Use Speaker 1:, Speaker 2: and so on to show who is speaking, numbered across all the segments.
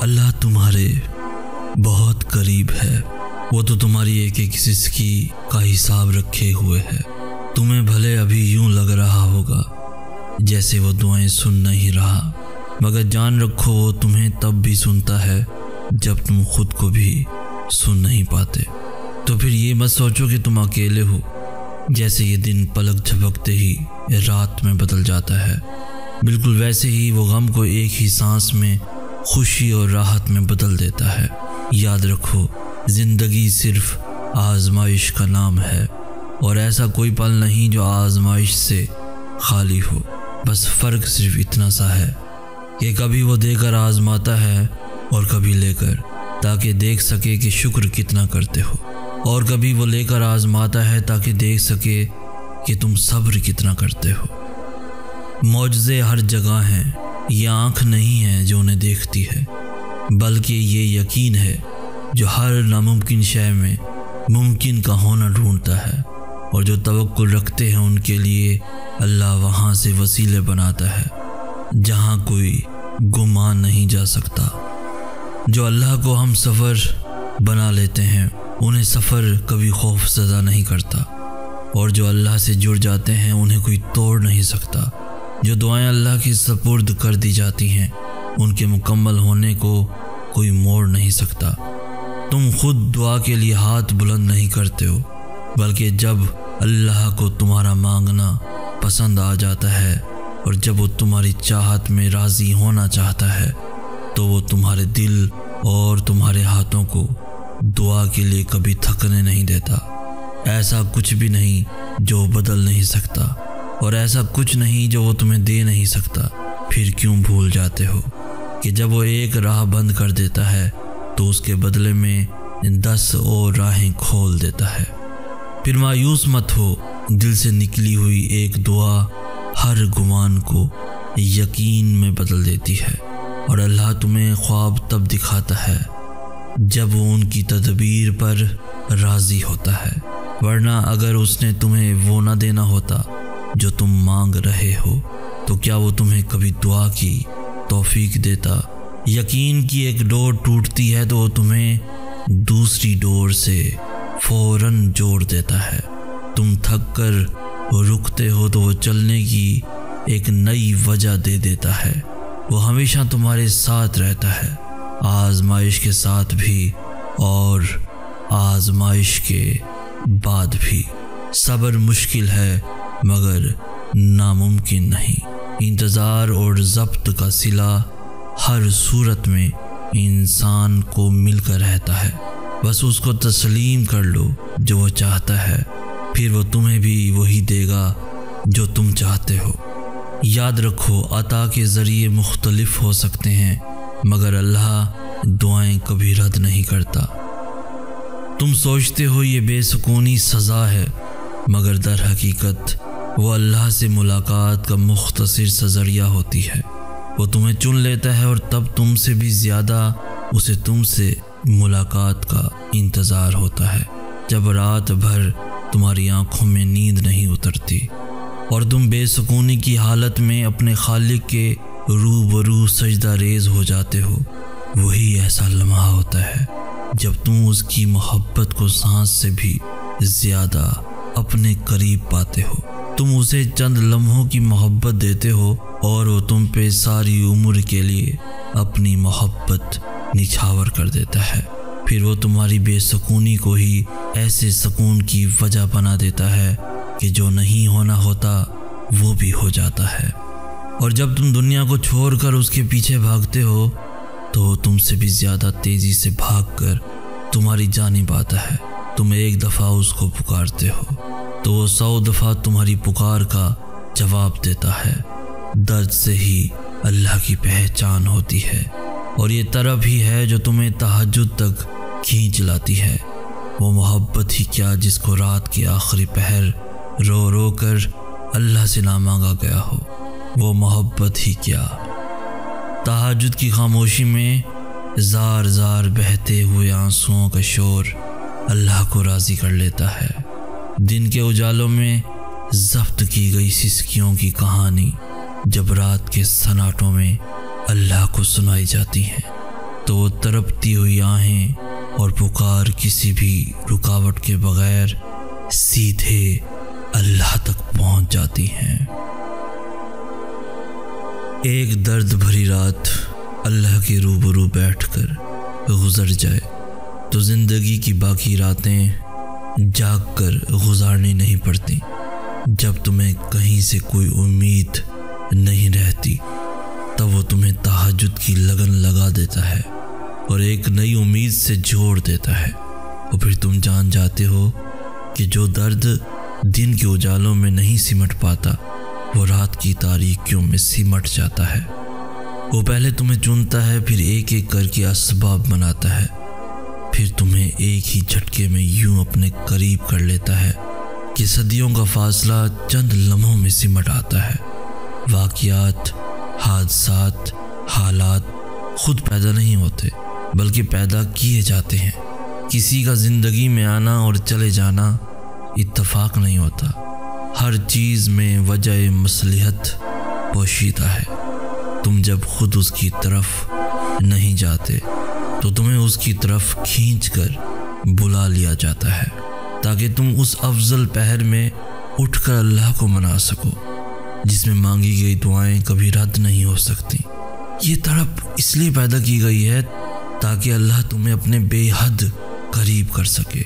Speaker 1: अल्लाह तुम्हारे बहुत करीब है। वो तो तुम्हारी एक एक सिसकी का हिसाब रखे हुए है। तुम्हें भले अभी यूं लग रहा होगा जैसे वो दुआएं सुन नहीं रहा, मगर जान रखो वो तुम्हें तब भी सुनता है जब तुम खुद को भी सुन नहीं पाते। तो फिर ये मत सोचो कि तुम अकेले हो। जैसे ये दिन पलक झपकते ही रात में बदल जाता है, बिल्कुल वैसे ही वो गम को एक ही सांस में खुशी और राहत में बदल देता है। याद रखो, जिंदगी सिर्फ आजमाइश का नाम है और ऐसा कोई पल नहीं जो आजमाइश से खाली हो। बस फ़र्क सिर्फ इतना सा है कि कभी वो देकर आजमाता है और कभी लेकर, ताकि देख सके कि शुक्र कितना करते हो, और कभी वो लेकर आजमाता है ताकि देख सके कि तुम सब्र कितना करते हो। मौजज़े हर जगह हैं। ये आँख नहीं है जो उन्हें देखती है, बल्कि ये यकीन है जो हर नामुमकिन शय में मुमकिन का होना ढूंढता है। और जो तवक्कुल रखते हैं उनके लिए अल्लाह वहाँ से वसीले बनाता है जहाँ कोई गुमान नहीं जा सकता। जो अल्लाह को हम सफ़र बना लेते हैं उन्हें सफ़र कभी खौफ ज़दा नहीं करता, और जो अल्लाह से जुड़ जाते हैं उन्हें कोई तोड़ नहीं सकता। जो दुआएं अल्लाह की सपुर्द कर दी जाती हैं उनके मुकम्मल होने को कोई मोड़ नहीं सकता। तुम खुद दुआ के लिए हाथ बुलंद नहीं करते हो, बल्कि जब अल्लाह को तुम्हारा मांगना पसंद आ जाता है और जब वो तुम्हारी चाहत में राज़ी होना चाहता है तो वो तुम्हारे दिल और तुम्हारे हाथों को दुआ के लिए कभी थकने नहीं देता। ऐसा कुछ भी नहीं जो बदल नहीं सकता, और ऐसा कुछ नहीं जो वो तुम्हें दे नहीं सकता। फिर क्यों भूल जाते हो कि जब वो एक राह बंद कर देता है तो उसके बदले में 10 और राहें खोल देता है। फिर मायूस मत हो, दिल से निकली हुई एक दुआ हर गुमान को यकीन में बदल देती है, और अल्लाह तुम्हें ख्वाब तब दिखाता है जब वो उनकी तदबीर पर राज़ी होता है। वरना अगर उसने तुम्हें वो ना देना होता जो तुम मांग रहे हो तो क्या वो तुम्हें कभी दुआ की तौफीक देता। यकीन की एक डोर टूटती है तो वो तुम्हें दूसरी डोर से फौरन जोड़ देता है। तुम थक कर रुकते हो तो वो चलने की एक नई वजह दे देता है। वो हमेशा तुम्हारे साथ रहता है, आजमाइश के साथ भी और आजमाइश के बाद भी। सब्र मुश्किल है मगर नामुमकिन नहीं। इंतज़ार और ज़ब्त का सिला हर सूरत में इंसान को मिलकर रहता है। बस उसको तस्लीम कर लो जो वो चाहता है, फिर वो तुम्हें भी वही देगा जो तुम चाहते हो। याद रखो, अता के ज़रिए मुख्तलिफ हो सकते हैं मगर अल्लाह दुआएं कभी रद्द नहीं करता। तुम सोचते हो ये बेसुकूनी सज़ा है, मगर दर हकीकत वो अल्लाह से मुलाकात का मुख्तसर सा ज़रिया होती है। वो तुम्हें चुन लेता है और तब तुमसे भी ज़्यादा उसे तुमसे मुलाकात का इंतज़ार होता है। जब रात भर तुम्हारी आंखों में नींद नहीं उतरती और तुम बेसुकूनी की हालत में अपने खालिक के रूबरू सजदा रेज हो जाते हो, वही ऐसा लम्हा होता है जब तुम उसकी मोहब्बत को सांस से भी ज़्यादा अपने करीब पाते हो। तुम उसे चंद लम्हों की मोहब्बत देते हो और वो तुम पे सारी उम्र के लिए अपनी मोहब्बत निछावर कर देता है। फिर वो तुम्हारी बेसुकूनी को ही ऐसे सुकून की वजह बना देता है कि जो नहीं होना होता वो भी हो जाता है। और जब तुम दुनिया को छोड़कर उसके पीछे भागते हो तो तुमसे भी ज़्यादा तेज़ी से भागकर तुम्हारी जानिब आता है। तुम एक दफ़ा उसको पुकारते हो तो वो 100 दफ़ा तुम्हारी पुकार का जवाब देता है। दर्द से ही अल्लाह की पहचान होती है, और ये तरफ ही है जो तुम्हें तहज्जुद तक खींच लाती है। वो मोहब्बत ही क्या जिसको रात के आखिरी पहर रो रो कर अल्लाह से ना मांगा गया हो। वो मोहब्बत ही क्या तहज्जुद की खामोशी में जार जार बहते हुए आंसुओं का शोर अल्लाह को राज़ी कर लेता है। दिन के उजालों में ज़ब्त की गई सिसकियों की कहानी जब रात के सन्नाटों में अल्लाह को सुनाई जाती है तो वो तड़पती हुई आहें और पुकार किसी भी रुकावट के बगैर सीधे अल्लाह तक पहुंच जाती हैं। एक दर्द भरी रात अल्लाह के रूबरू बैठकर गुजर जाए तो जिंदगी की बाकी रातें जाग कर गुजारनी नहीं पड़ती। जब तुम्हें कहीं से कोई उम्मीद नहीं रहती तब वो तुम्हें तहज्जुद की लगन लगा देता है और एक नई उम्मीद से जोड़ देता है। और फिर तुम जान जाते हो कि जो दर्द दिन के उजालों में नहीं सिमट पाता वो रात की तारीकियों में सिमट जाता है। वो पहले तुम्हें चुनता है, फिर एक एक करके असबाब बनाता है, फिर तुम्हें एक ही झटके में यूं अपने करीब कर लेता है कि सदियों का फासला चंद लम्हों में सिमट आता है। वाक़ियात, हादसात, हालात खुद पैदा नहीं होते बल्कि पैदा किए जाते हैं। किसी का ज़िंदगी में आना और चले जाना इत्तफाक नहीं होता। हर चीज़ में वजह मसलिहत पोशीदा है। तुम जब खुद उसकी तरफ नहीं जाते तो तुम्हें उसकी तरफ खींचकर बुला लिया जाता है ताकि तुम उस अफजल पहर में उठकर अल्लाह को मना सको जिसमें मांगी गई दुआएं कभी रद्द नहीं हो सकती। ये तड़प इसलिए पैदा की गई है ताकि अल्लाह तुम्हें अपने बेहद करीब कर सके।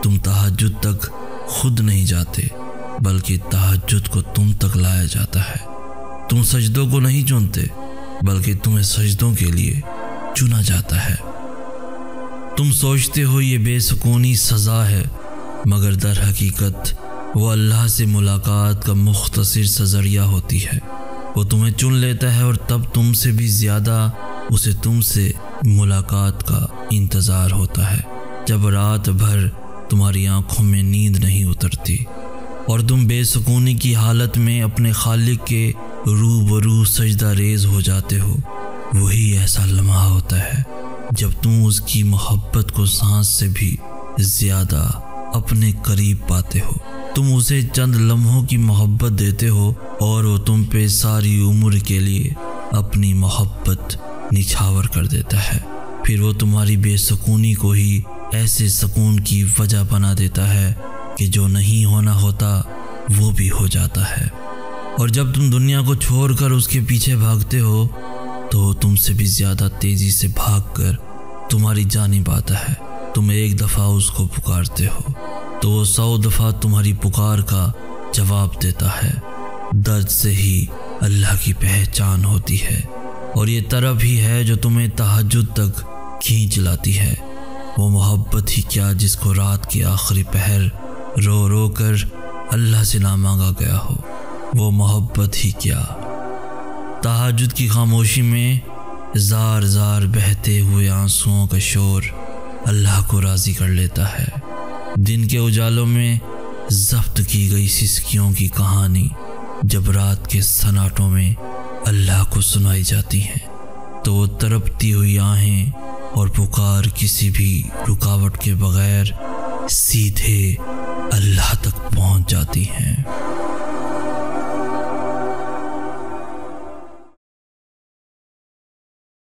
Speaker 1: तुम तहज्जुद तक खुद नहीं जाते बल्कि तहज्जुद को तुम तक लाया जाता है। तुम सजदों को नहीं चुनते बल्कि तुम्हें सजदों के लिए चुना जाता है। तुम सोचते हो ये बेसुकूनी सज़ा है मगर दर हकीकत वो अल्लाह से मुलाकात का मुख्तसर सा ज़रिया होती है। वो तुम्हें चुन लेता है और तब तुमसे भी ज़्यादा उसे तुमसे मुलाकात का इंतज़ार होता है। जब रात भर तुम्हारी आंखों में नींद नहीं उतरती और तुम बेसुकूनी की हालत में अपने खालिक के रूबरू सजदा रेज हो जाते हो, वही ऐसा लम्हा होता है जब तुम उसकी मोहब्बत को सांस से भी ज़्यादा अपने करीब पाते हो। तुम उसे चंद लम्हों की मोहब्बत देते हो और वो तुम पे सारी उम्र के लिए अपनी मोहब्बत निछावर कर देता है। फिर वो तुम्हारी बेसुकूनी को ही ऐसे सुकून की वजह बना देता है कि जो नहीं होना होता वो भी हो जाता है। और जब तुम दुनिया को छोड़कर उसके पीछे भागते हो तो तुमसे भी ज़्यादा तेज़ी से भागकर तुम्हारी जानिब आता है। तुम एक दफ़ा उसको पुकारते हो तो वो 100 दफ़ा तुम्हारी पुकार का जवाब देता है। दर्द से ही अल्लाह की पहचान होती है और ये तरफ ही है जो तुम्हें तहज्जुद तक खींच लाती है। वो मोहब्बत ही क्या जिसको रात के आखिरी पहर रो रो कर अल्लाह से ना मांगा गया हो। वो मोहब्बत ही क्या तहज्जुद की खामोशी में जार जार बहते हुए आंसुओं का शोर अल्लाह को राज़ी कर लेता है। दिन के उजालों में ज़ब्त की गई सिसकियों की कहानी जब रात के सन्नाटों में अल्लाह को सुनाई जाती हैं तो वो तड़पती हुई आहें और पुकार किसी भी रुकावट के बगैर सीधे अल्लाह तक पहुंच जाती हैं।